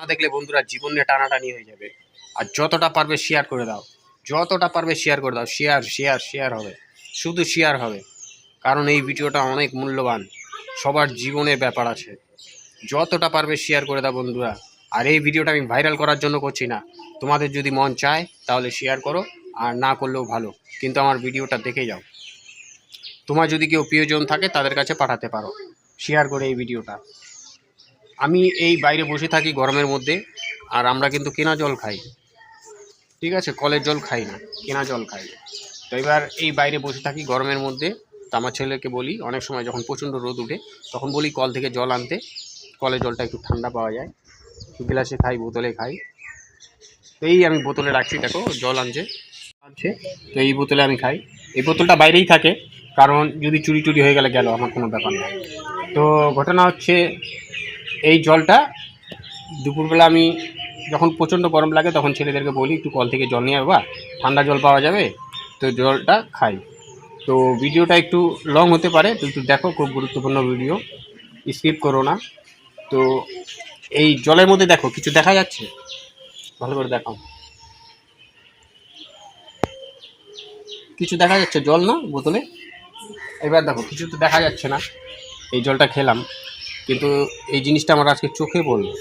না দেখলে বন্ধুরা জীবন নিয়ে টানাটানি হয়ে যাবে। আর যতটা পারবে শেয়ার করে দাও, যতটা পারবে শেয়ার করে দাও। শেয়ার শেয়ার শেয়ার হবে, শুধু শেয়ার হবে। কারণ এই ভিডিওটা অনেক মূল্যবান, সবার জীবনের ব্যাপার আছে। যতটা পারবে শেয়ার করে দাও বন্ধুরা। আর এই ভিডিওটা আমি ভাইরাল করার জন্য করছি না, তোমাদের যদি মন চায় তাহলে শেয়ার করো, আর না করলেও ভালো, কিন্তু আমার ভিডিওটা দেখে যাও। তোমার যদি কেউ প্রিয়জন থাকে তাদের কাছে পাঠাতে পারো শেয়ার করে এই ভিডিওটা। আমি এই বাইরে বসে থাকি গরমের মধ্যে, আর আমরা কিন্তু কেনা জল খাই, ঠিক আছে, কলের জল খাই না, কেনা জল খাই। তো এবার এই বাইরে বসে থাকি গরমের মধ্যে। তো আমার ছেলেকে বলি অনেক সময় যখন প্রচণ্ড রোদ উঠে তখন বলি কল থেকে জল আনতে, কলের জলটা একটু ঠান্ডা পাওয়া যায়, গ্লাসে খাই, বোতলে খাই। তো এই আমি বোতলে রাখছি, দেখো জল আনছে। তো এই বোতলে আমি খাই। এই বোতলটা বাইরেই থাকে, কারণ যদি চুরি টুরি হয়ে গেলে গেল, আমার কোনো ব্যাপার নেই। তো ঘটনা হচ্ছে এই জলটা দুপুরবেলা আমি যখন প্রচণ্ড গরম লাগে তখন ছেলেদেরকে বলি একটু কল থেকে জল নিয়ে বাবা, ঠান্ডা জল পাওয়া যাবে, তো জলটা খাই। তো ভিডিওটা একটু লং হতে পারে, তো একটু দেখো, খুব গুরুত্বপূর্ণ ভিডিও, স্কিপ করো না। তো এই জলের মধ্যে দেখো কিছু দেখা যাচ্ছে, ভালো করে দেখাও। কিছু দেখা যাচ্ছে জল না বোতলে? এবার দেখো কিছু তো দেখা যাচ্ছে না। এই জলটা খেলাম, কিন্তু এই জিনিসটা আমার আজকে চোখে পড়লো।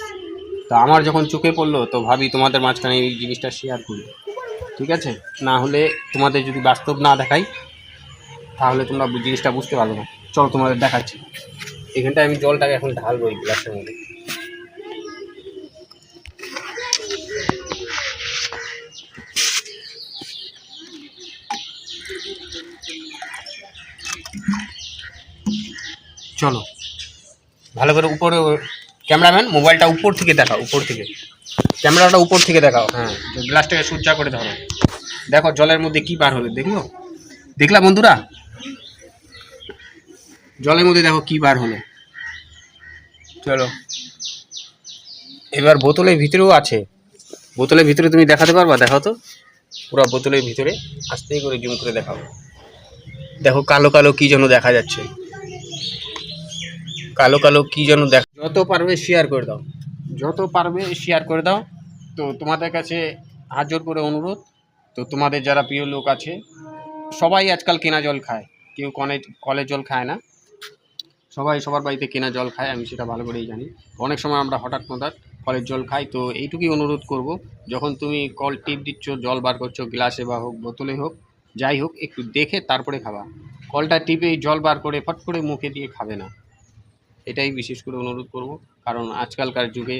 তো আমার যখন চোখে পড়লো তো ভাবি তোমাদের মাঝখানে এই জিনিসটা শেয়ার করি, ঠিক আছে? না হলে তোমাদের যদি বাস্তব না দেখাই তাহলে তোমরা জিনিসটা বুঝতে পারবে না। চলো তোমাদের দেখাচ্ছি। এখানটায় আমি জলটাকে এখন ঢালবো এই গ্লাসের মধ্যে। চলো ভালো করে উপরে, ক্যামেরাম্যান মোবাইলটা উপর থেকে দেখাও, উপর থেকে ক্যামেরাটা উপর থেকে দেখাও। হ্যাঁ, গ্লাসটাকে সোজা করে ধরো। দেখো জলের মধ্যে কি বার হলো, দেখলো? দেখলা বন্ধুরা? জলের মধ্যে দেখো কি বার হলো। চলো এবার বোতলের ভিতরেও আছে, বোতলের ভিতরে তুমি দেখাতে পারবা? দেখাও তো পুরো বোতলের ভিতরে, আস্তে করে জুম করে দেখাও। দেখো কালো কালো কি যেন দেখা যাচ্ছে, কালো কালো কি যেন দেখা। যত পারবে শেয়ার করে দাও, যত পারবে শেয়ার করে দাও। তো তোমাদের কাছে হাত জোর করে অনুরোধ, তো তোমাদের যারা প্রিয় লোক আছে, সবাই আজকাল কেনা জল খায়, কেউ কলের জল খায় না, সবাই সবার বাড়িতে কেনা জল খায়, আমি সেটা ভালো করেই জানি। অনেক সময় আমরা হঠাৎ কলের জল খাই। তো এইটুকুই অনুরোধ করব, যখন তুমি কল টিপ দিচ্ছ, জল বার করছো, গ্লাসে বা হোক বোতলে হোক, যাই হোক, একটু দেখে তারপরে খাবা। কলটা টিপে জল বার করে ফট করে মুখে দিয়ে খাবে না, এটাই বিশেষ করে অনুরোধ করব। কারণ আজকালকার যুগে